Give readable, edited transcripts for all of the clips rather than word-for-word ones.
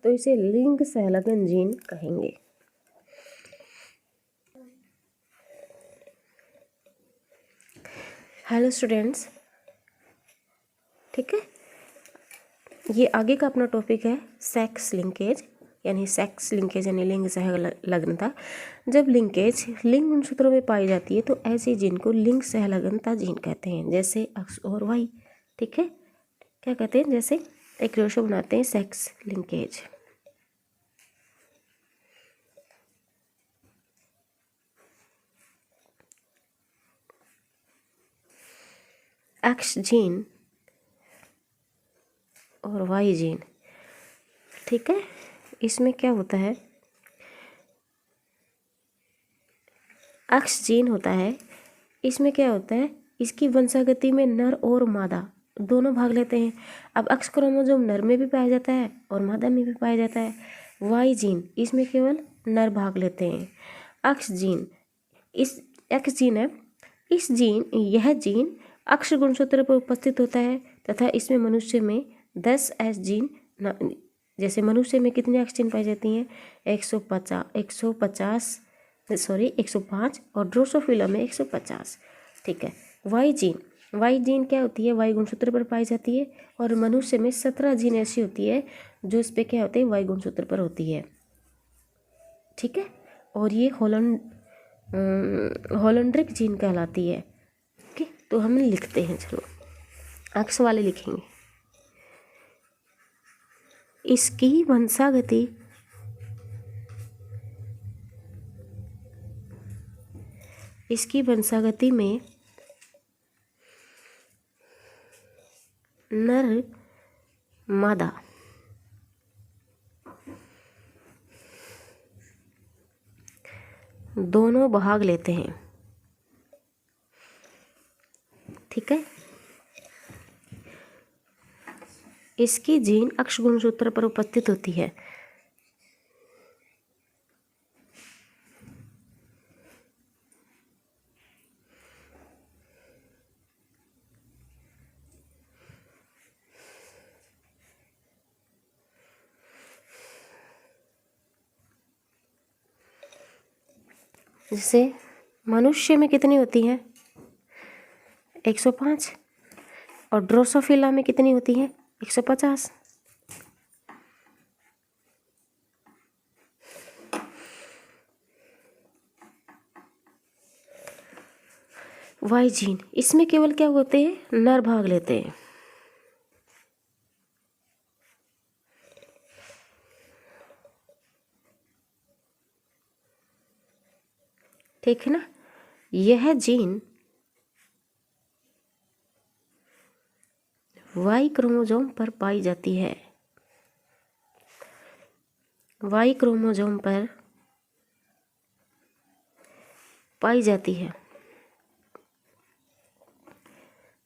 तो इसे लिंग सहलगन जीन कहेंगे। हेलो स्टूडेंट्स, ठीक है, ये आगे का अपना टॉपिक है सेक्स लिंकेज यानी लिंग सहलग्नता। जब लिंकेज लिंग गुणसूत्रों में पाई जाती है तो ऐसे जीन को लिंग सहलग्नता जीन कहते हैं, जैसे एक्स और वाई। ठीक है, क्या कहते हैं, जैसे एक रेशो बनाते हैं सेक्स लिंकेज। एक्स जीन और वाई जीन, ठीक है, इसमें क्या होता है, एक्स जीन होता है, इसमें क्या होता है, इसकी वंशागति में नर और मादा दोनों भाग लेते हैं। अब एक्स क्रोमोसोम नर में भी पाया जाता है और मादा में भी पाया जाता है। वाई जीन इसमें केवल नर भाग लेते हैं। एक्स जीन है, यह जीन अक्ष गुणसूत्र पर उपस्थित होता है तथा इसमें मनुष्य में 10 एस जीन, जैसे मनुष्य में कितने एक्स जीन पाई जाती हैं, 105 और ड्रोसोफिला में 150। ठीक है, वाई जीन क्या होती है, वाई गुणसूत्र पर पाई जाती है और मनुष्य में 17 जीन ऐसी होती है जो इस पे क्या होते हैं, वाई गुणसूत्र पर होती है। ठीक है, और ये होलंड्रिक जीन कहलाती है। ओके, तो हम लिखते हैं, चलो अक्ष वाले लिखेंगे। इसकी वंशागति में नर मादा दोनों भाग लेते हैं। ठीक है, इसकी जीन अक्ष गुणसूत्र पर उपस्थित होती है। जैसे मनुष्य में कितनी होती हैं, 105, और ड्रोसोफिला में कितनी होती हैं, 150। वाई जीन इसमें केवल क्या होते हैं, नर भाग लेते हैं। ठीक है ना, यह जीन वाई क्रोमोसोम पर पाई जाती है। वाई क्रोमोसोम पर पाई जाती है।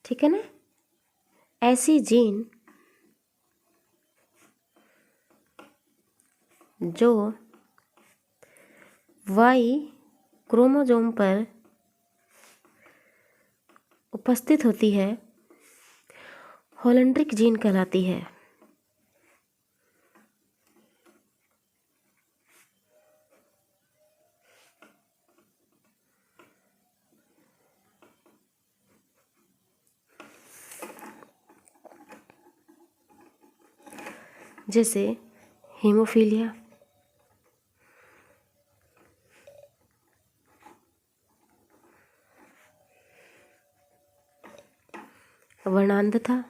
ठीक है ना, ऐसी जीन जो वाई क्रोमोसोम पर उपस्थित होती है होलंड्रिक जीन कहलाती है। जैसे हीमोफीलिया, वर्णांधता,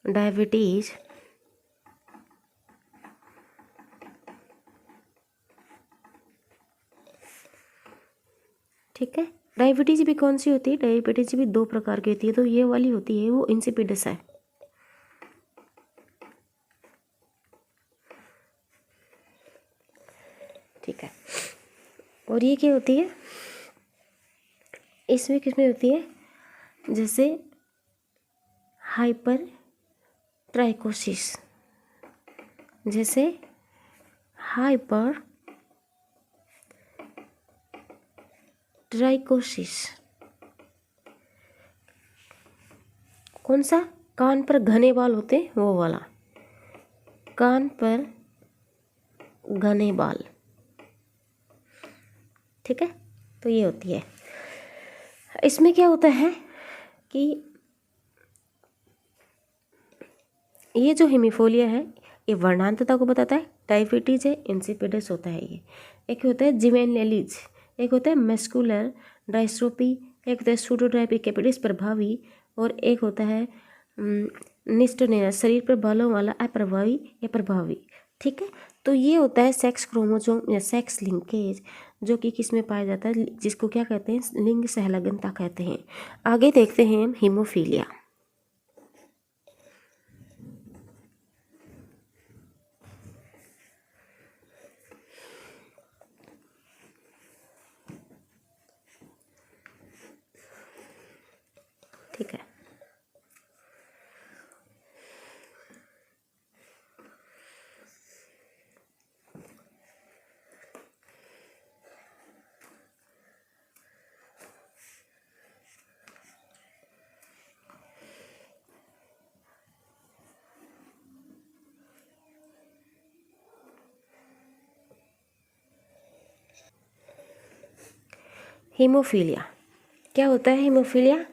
डायबिटीज, ठीक है, डायबिटीज भी कौन सी होती है, डायबिटीज भी 2 प्रकार की होती है, तो ये वाली होती है वो इंसिपिडस है। ठीक है, और ये क्या होती है, इसमें किसमें होती है, जैसे हाइपर ट्राइकोसिस, जैसे हाइपर ट्राइकोसिस, कौन सा? कान पर घने बाल होते हैं वो वाला, कान पर घने बाल, ठीक है। तो ये होती है। इसमें क्या होता है कि ये जो हेमिफोलिया है ये वर्णांतता को बताता है, डायबिटीज है, इंसिपिडस होता है ये। एक होता है जिमेनलिज, एक होता है मस्कुलर डायस्ट्रोफी, एक होता है सूडोडायबिक कैपिटिस प्रभावी, और एक होता है निस्टोनेरा शरीर पर बालों वाला अप्रभावी या प्रभावी, ठीक है। तो ये होता है सेक्स क्रोमोसोम या सेक्स लिंकेज, जो कि किस में पाया जाता है, जिसको क्या कहते हैं, लिंग सहलगनता कहते हैं। आगे देखते हैं हम हीमोफीलिया। ठीक है, हीमोफीलिया क्या होता है? हीमोफीलिया,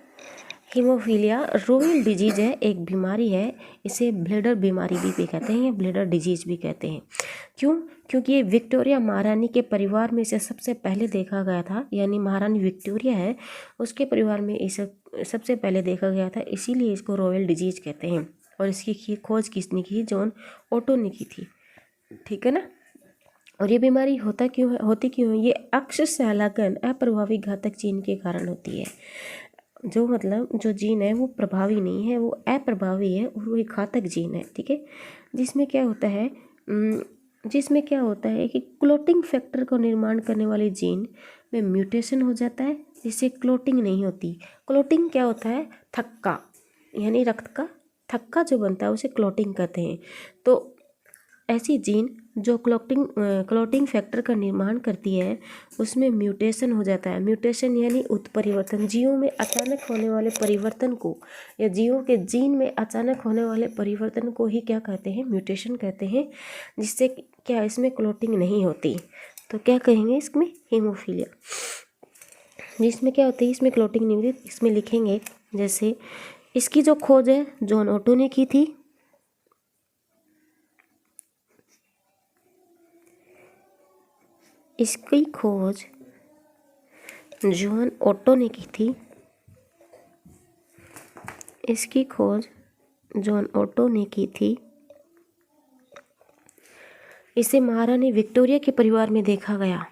हीमोफीलिया रोयल डिजीज है, एक बीमारी है। इसे ब्लेडर बीमारी भी कहते हैं, ब्लेडर डिजीज भी कहते हैं। क्यों? क्योंकि ये विक्टोरिया महारानी के परिवार में इसे सबसे पहले देखा गया था, यानी महारानी विक्टोरिया है उसके परिवार में इसे सबसे पहले देखा गया था, इसीलिए इसको रॉयल डिजीज कहते हैं। और इसकी खोज किसने की? जॉन ओटो ने की थी, ठीक है ना। और ये बीमारी होती क्यों है? ये अक्षशैलागन अप्रभावी घातक जीन के कारण होती है। जो मतलब जो जीन है वो प्रभावी नहीं है, वो अप्रभावी है और वो एक घातक जीन है, ठीक है। जिसमें क्या होता है कि क्लोटिंग फैक्टर को निर्माण करने वाले जीन में म्यूटेशन हो जाता है, जिससे क्लोटिंग नहीं होती। क्लोटिंग क्या होता है? थक्का, यानी रक्त का थक्का जो बनता है उसे क्लोटिंग कहते हैं। तो ऐसी जीन जो क्लोटिंग फैक्टर का निर्माण करती है उसमें म्यूटेशन हो जाता है। म्यूटेशन यानी उत्परिवर्तन, जीवों में अचानक होने वाले परिवर्तन को, या जीवों के जीन में अचानक होने वाले परिवर्तन को ही क्या कहते हैं? म्यूटेशन कहते हैं। जिससे क्या इसमें क्लोटिंग नहीं होती, तो क्या कहेंगे इसमें? हीमोफीलिया। जिसमें क्या होती है? इसमें क्लोटिंग नहीं होती, इसमें लिखेंगे जैसे इसकी जो खोज है जॉन ओटो ने की थी, इसकी खोज जॉन ओटो ने की थी, इसकी खोज जॉन ओटो ने की थी। इसे महारानी विक्टोरिया के परिवार में देखा गया।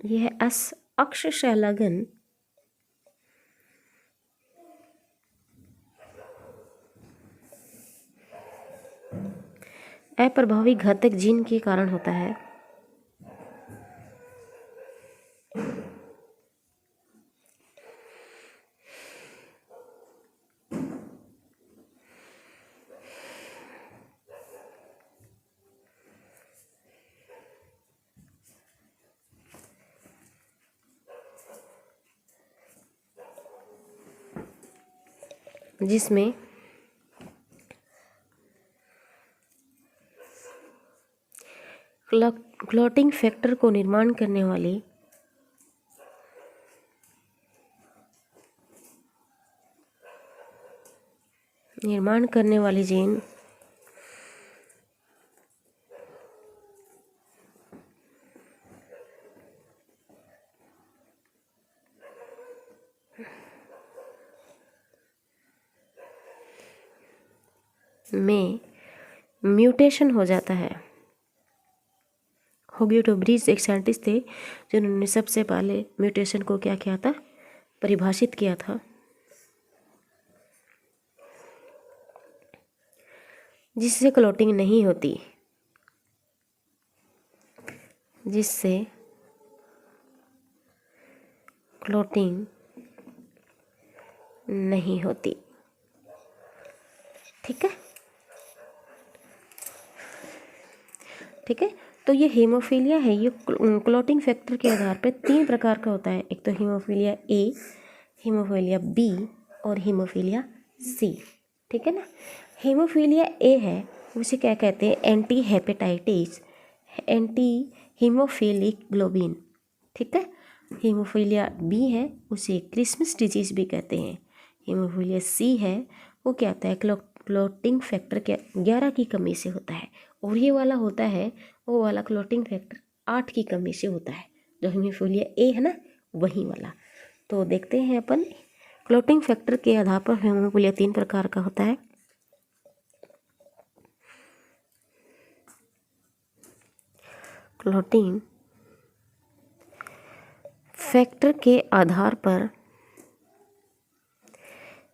यह अक्षशैलागन अप्रभावी घातक जीन के कारण होता है। जिसमें क्लॉटिंग फैक्टर को निर्माण करने वाली जीन में म्यूटेशन हो जाता है। होग्यूटो ब्रिज एक साइंटिस्ट थे जिन्होंने सबसे पहले म्यूटेशन को क्या किया था? परिभाषित किया था। जिससे क्लॉटिंग नहीं होती, जिससे क्लॉटिंग नहीं होती। ठीक है, ठीक है। तो ये हीमोफीलिया है, ये क्लॉटिंग फैक्टर के आधार पर 3 प्रकार का होता है। एक तो हीमोफीलिया ए, हीमोफीलिया बी और हीमोफीलिया सी। ठीक है ना। हीमोफीलिया ए है, उसे क्या कहते हैं, anti hepatitis, anti haemophilic globin. ठीक है। हीमोफीलिया बी है, उसे क्रिसमस डिजीज भी कहते हैं। हीमोफीलिया सी है, वो क्या होता है, क्लॉटिंग फैक्टर के 11 की कमी से होता है। और ये वाला होता है, वो वाला क्लॉटिंग फैक्टर 8 की कमी से होता है। जो हीमोफीलिया ए है ना, वही वाला। तो देखते हैं अपन, क्लॉटिंग फैक्टर के आधार पर हीमोफीलिया 3 प्रकार का होता है। क्लॉटिंग फैक्टर के आधार पर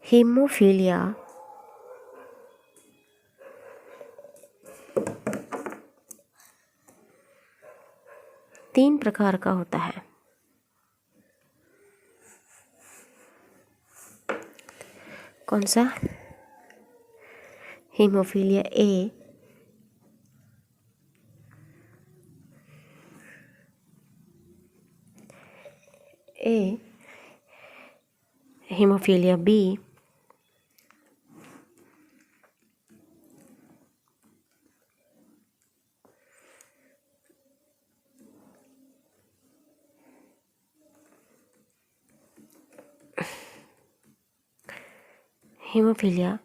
हीमोफीलिया 3 प्रकार का होता है। कौन सा? Haemophilia A, haemophilia B, haemophilia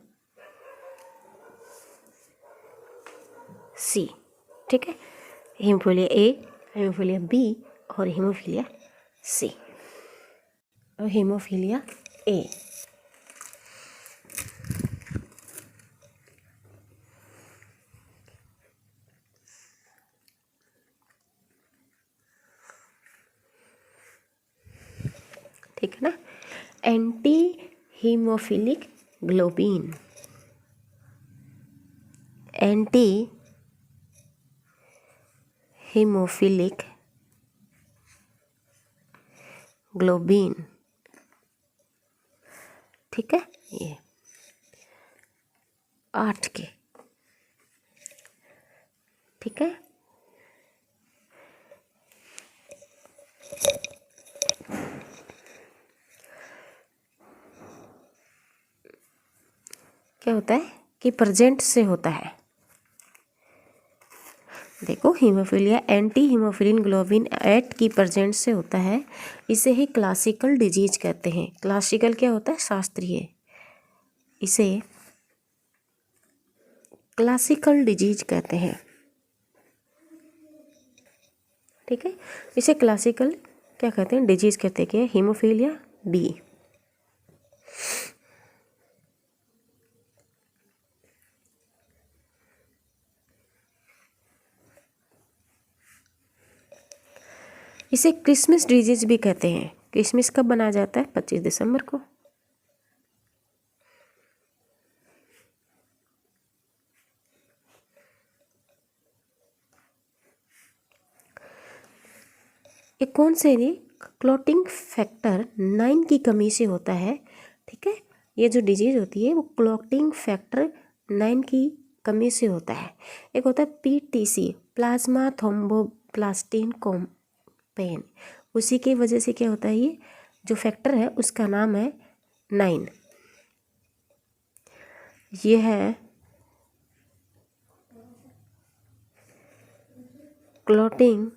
C. ठीक है, हीमोफीलिया ए, हीमोफीलिया बी और हीमोफीलिया सी। और हीमोफीलिया ए, ठीक है ना, anti haemophilic globin, anti haemophilic globin. ठीक है, ये 8 के। ठीक है, क्या होता है कि प्रेजेंट से होता है। देखो, हीमोफीलिया एंटी हीमोफिलिन ग्लोबिन 8 की प्रेजेंट से होता है। इसे ही क्लासिकल डिजीज कहते हैं। क्लासिकल क्या होता है, शास्त्रीय। इसे क्लासिकल डिजीज कहते हैं। ठीक है, इसे क्लासिकल क्या कहते हैं, डिजीज कहते हैं। क्या? Haemophilia B. इसे क्रिसमस डिजीज भी कहते हैं। क्रिसमस कब मनाया जाता है? 25 दिसंबर को। ये कौन से ये क्लॉटिंग फैक्टर 9 की कमी से होता है। ठीक है, ये जो डिजीज होती है वो क्लॉटिंग फैक्टर 9 की कमी से होता है। एक होता है PTC, प्लाज्मा थ्रोम्बोप्लास्टिन कॉम्पेन। उसी की वजह से क्या होता है, ये जो फैक्टर है उसका नाम है 9। ये है क्लॉटिंग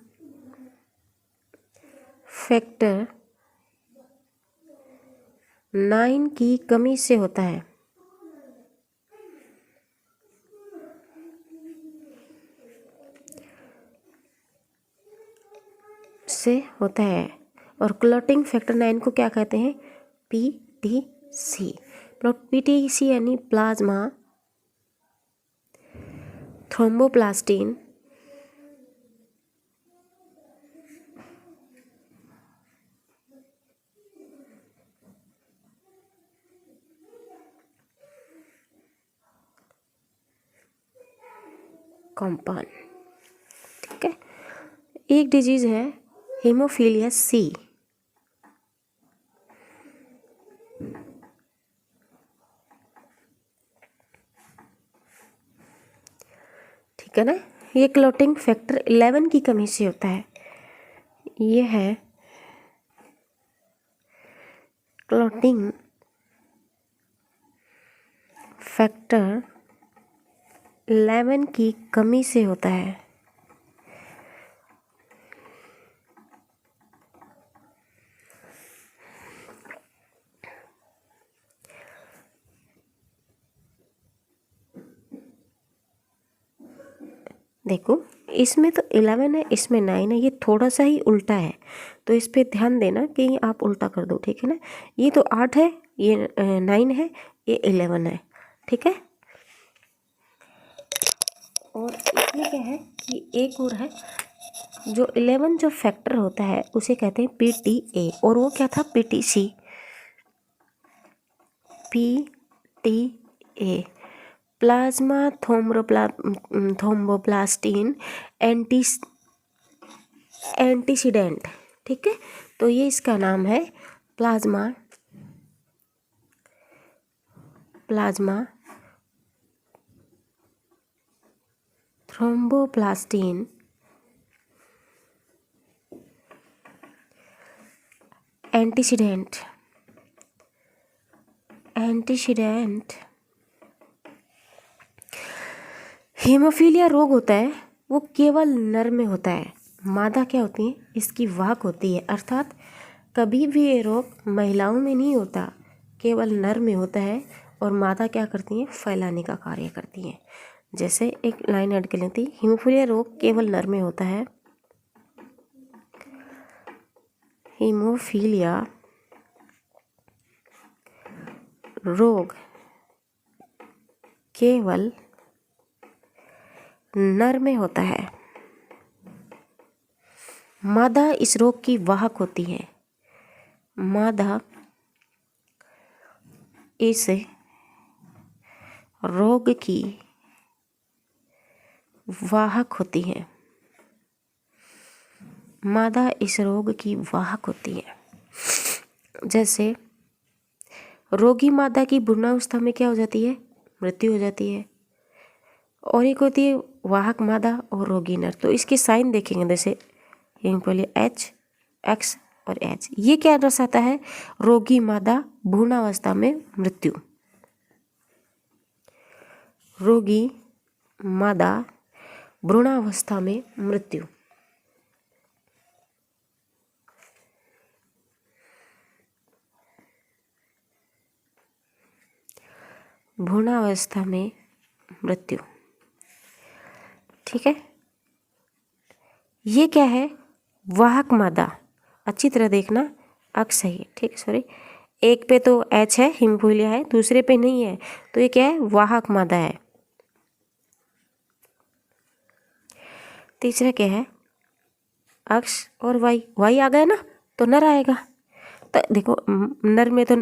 फैक्टर 9 की कमी से होता है। से होता है। और क्लॉटिंग फैक्टर 9 को क्या कहते हैं? PTC। PTC यानी प्लाज्मा थ्रोम्बोप्लास्टिन कॉम्पाउंड। ठीक है, एक डिजीज है हीमोफीलिया सी। ठीक है ना, ये क्लॉटिंग फैक्टर 11 की कमी से होता है। ये है क्लॉटिंग फैक्टर 11 की कमी से होता है। देखो, इसमें तो 11 है, इसमें 9 है, ये थोड़ा सा ही उल्टा है, तो इस पे ध्यान देना कि आप उल्टा कर दो। ठीक है ना, ये तो 8 है, ये 9 है, ये 11 है। ठीक है, और इसमें क्या है कि एक और है, जो 11 जो फैक्टर होता है उसे कहते हैं PTA, और वो क्या था PTC। PTA plasma thromboplastin antecedent. ठीक है, तो ये इसका नाम है प्लाज्मा थ्रोम्बोप्लास्टिन एंटीसीडेंट। हीमोफीलिया रोग होता है वो केवल नर में होता है। मादा क्या होती है, इसकी वाहक होती है, अर्थात कभी भी ये रोग महिलाओं में नहीं होता, केवल नर में होता है। और मादा क्या करती हैं, फैलाने का कार्य करती हैं। जैसे एक लाइन ऐड कर लेती, हीमोफीलिया रोग केवल नर में होता है। हीमोफीलिया रोग केवल नर में होता है। मादा इस रोग की वाहक होती है। मादा इस रोग की वाहक होती है। मादा इस रोग की वाहक होती है। जैसे रोगी मादा की भ्रूणावस्था में क्या हो जाती है, मृत्यु हो जाती है। और एक होती है वाहक मादा और रोगी नर। तो इसके साइन देखेंगे, जैसे हीमोफीलिया H, X और H। ये क्या दर्शाता है, रोगी मादा भ्रूणावस्था में मृत्यु। रोगी मादा भ्रूणावस्था में मृत्यु। भ्रूणावस्था में मृत्यु। ठीक है, ये क्या है, वाहक मादा। अच्छी तरह देखना, अक्स है ये। ठीक है, सॉरी, एक पे तो H है, हीमोफीलिया है, दूसरे पे नहीं है, तो ये क्या है, वाहक मादा है। तीसरा क्या है, अक्स और वाई आ गया ना, तो नर आएगा। तो देखो, नर में तो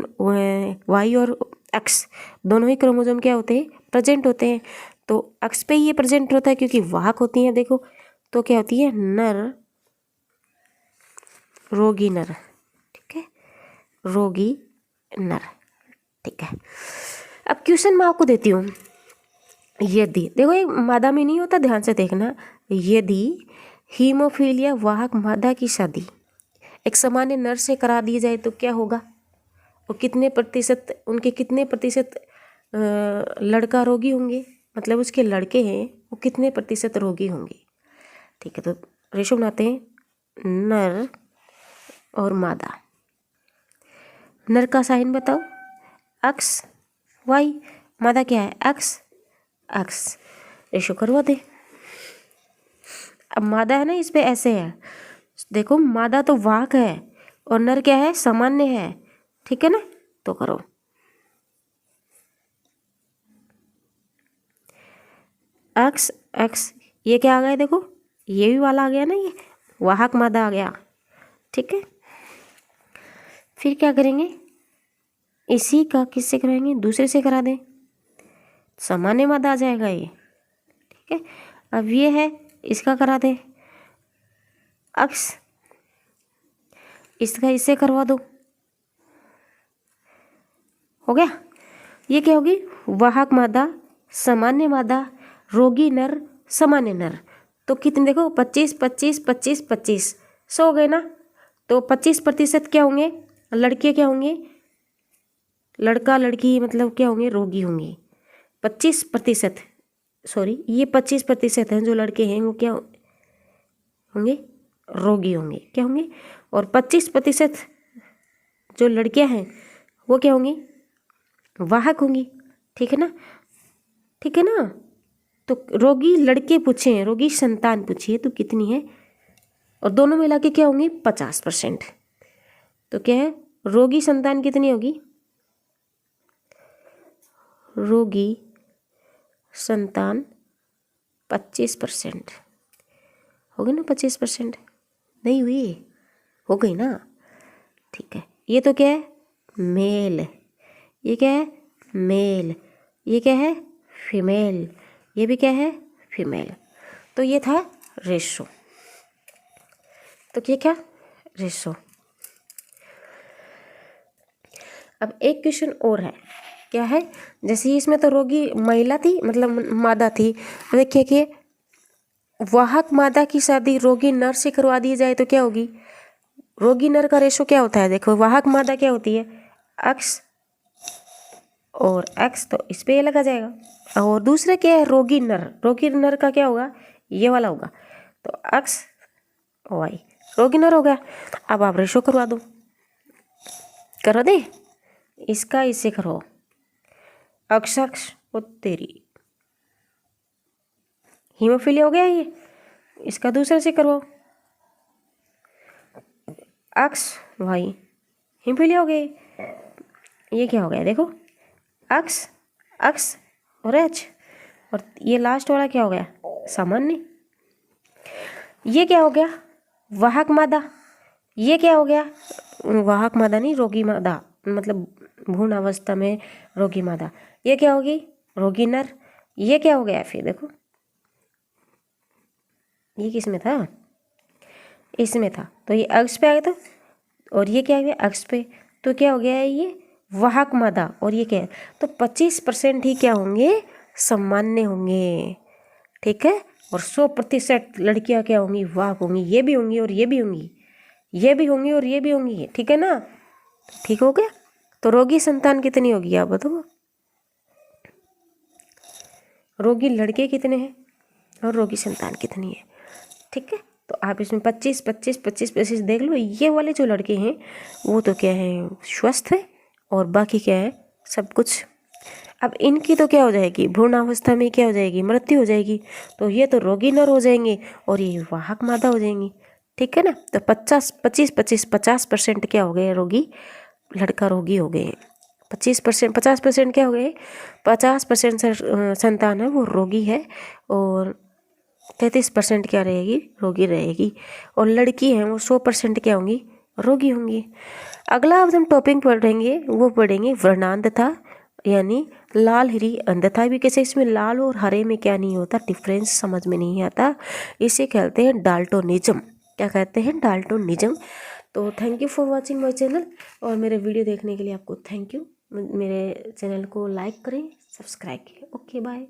वाई और एक्स दोनों ही क्रोमोसोम क्या होते हैं, प्रेजेंट होते हैं। तो एक्स पे ये प्रेजेंट होता है क्योंकि वाहक होती है। देखो, तो क्या होती है, नर, रोगी नर। ठीक है, रोगी नर। ठीक है, अब क्वेश्चन मैं आपको देती हूँ। यदि, देखो ये मादा में नहीं होता, ध्यान से देखना। यदि हीमोफीलिया वाहक मादा की शादी एक सामान्य नर से करा दी जाए तो क्या होगा, वो कितने प्रतिशत, उनके कितने प्रतिशत लड़का रोगी होंगे, मतलब उसके लड़के हैं वो कितने प्रतिशत रोगी होंगे। ठीक है, तो रेशो बनाते हैं, नर और मादा। नर का साइन बताओ, एक्स वाई, मादा क्या है, एक्स एक्स। रेशो करवा दे। अब मादा है ना, इस पे ऐसे है, देखो मादा तो वाहक है और नर क्या है, सामान्य है। ठीक है ना, तो करो। एक्स एक्स, ये क्या आ गया, देखो ये भी वाला आ गया ना, ये वाहक मादा आ गया। ठीक है, फिर क्या करेंगे, इसी का किससे कराएंगे, दूसरे से करा दें, सामान्य मादा आ जाएगा ये। ठीक है, अब ये है, इसका करा दे अक्स, इसका इससे करवा दो, हो गया। ये क्या होगी, वाहक मादा, सामान्य मादा, रोगी नर, सामान्य नर। तो कितने देखो 25 25 25 25 100 हो गए ना। तो 25% क्या होंगे, लड़के क्या होंगे, लड़का लड़की मतलब क्या होंगे, रोगी होंगे। 25%, सॉरी ये 25% हैं जो लड़के हैं वो क्या होंगे, रोगी होंगे, क्या होंगे। और 25% जो लड़कियां हैं वो क्या होंगी, वाहक होंगी। ठीक है ना, ठीक है ना। तो रोगी लड़के पूछे हैं, रोगी संतान पूछी है तो कितनी है, और दोनों मिला के क्या होंगी 50%। तो क्या है, रोगी संतान कितनी होगी, रोगी संतान 25% होगी ना, 25% नहीं हुई, हो गई ना। ठीक है, ये तो क्या है, मेल, ये क्या है, मेल, ये क्या है, फीमेल, ये भी क्या है, फीमेल। तो ये था रेशो। तो ये क्या, रेशो। अब एक क्वेश्चन और है, क्या है, जैसे इसमें तो रोगी महिला थी मतलब मादा थी, तो देखिए कि वाहक मादा की शादी रोगी नर से करवा दी जाए तो क्या होगी, रोगी नर का रेशो क्या होता है, देखो वाहक मादा क्या होती है, एक्स और एक्स, तो इस पे ये लगा जाएगा। और दूसरा क्या है, रोगी नर, रोगी नर का क्या होगा, ये वाला होगा, तो एक्स वाई, रोगी नर हो गया। अब आप रेशो करवा दो, करो दे, इसका इससे करो, अक्ष अक्ष वो तेरी, हीमोफीलिया हो गया ये, इसका दूसरे से करवाओ, एक्स वाई, हीमोफीलिया हो गई। ये क्या हो गया देखो, एक्स एक्स और एच, और ये लास्ट वाला क्या हो गया, सामान्य। ये क्या हो गया, वाहक मादा, ये क्या हो गया, वाहक मादा नहीं, रोगी मादा, मतलब भ्रूण अवस्था में रोगी मादा। ये क्या होगी, रोगी नर। ये क्या हो गया फिर देखो, ये किस में था, इसमें था, तो ये अक्ष पे आ गया था, और ये क्या हो गया अक्ष पे, तो क्या हो गया है ये वाहक मादा, और ये क्या है, तो 25% ही क्या होंगे, सामान्य होंगे। ठीक है, और 100% लड़कियां क्या होंगी, वाहक होंगी, ये भी होंगी और ये भी होंगी, ये भी होंगी और ये भी होंगी। ठीक है ना, ठीक हो गया। तो रोगी संतान कितनी होगी आप बताओ, रोगी लड़के कितने हैं और रोगी संतान कितनी है। ठीक है, तो आप इसमें 25 25 25 25 देख लो। ये वाले जो लड़के हैं वो तो क्या है, स्वस्थ है, और बाकी क्या है, सब कुछ। अब इनकी तो क्या हो जाएगी, भ्रूणावस्था में क्या हो जाएगी, मृत्यु हो जाएगी। तो ये तो रोगी नर हो जाएंगे और ये वाहक मादा हो जाएंगी। ठीक है ना, तो 50% क्या हो गए, रोगी लड़का रोगी हो गए। 50% क्या हो गए, 50% संतान है वो रोगी है, और 33% क्या रहेगी, रोगी रहेगी। और लड़की है वो 100% क्या होंगी, रोगी होंगी। अगला अब हम टॉपिक पढ़ेंगे, वो पढ़ेंगे वर्णांधता, यानी लाल हरी अंधता भी कैसे। इसमें लाल और हरे में क्या नहीं होता, डिफरेंस समझ में नहीं आता, इसे कहते हैं डाल्टोनिज्म। क्या कहते हैं, डाल्टोनिज्म। तो thank you for watching my channel, और मेरे वीडियो देखने के लिए आपको थैंक यू। मेरे चैनल को लाइक करें, सब्सक्राइब करें। Okay bye.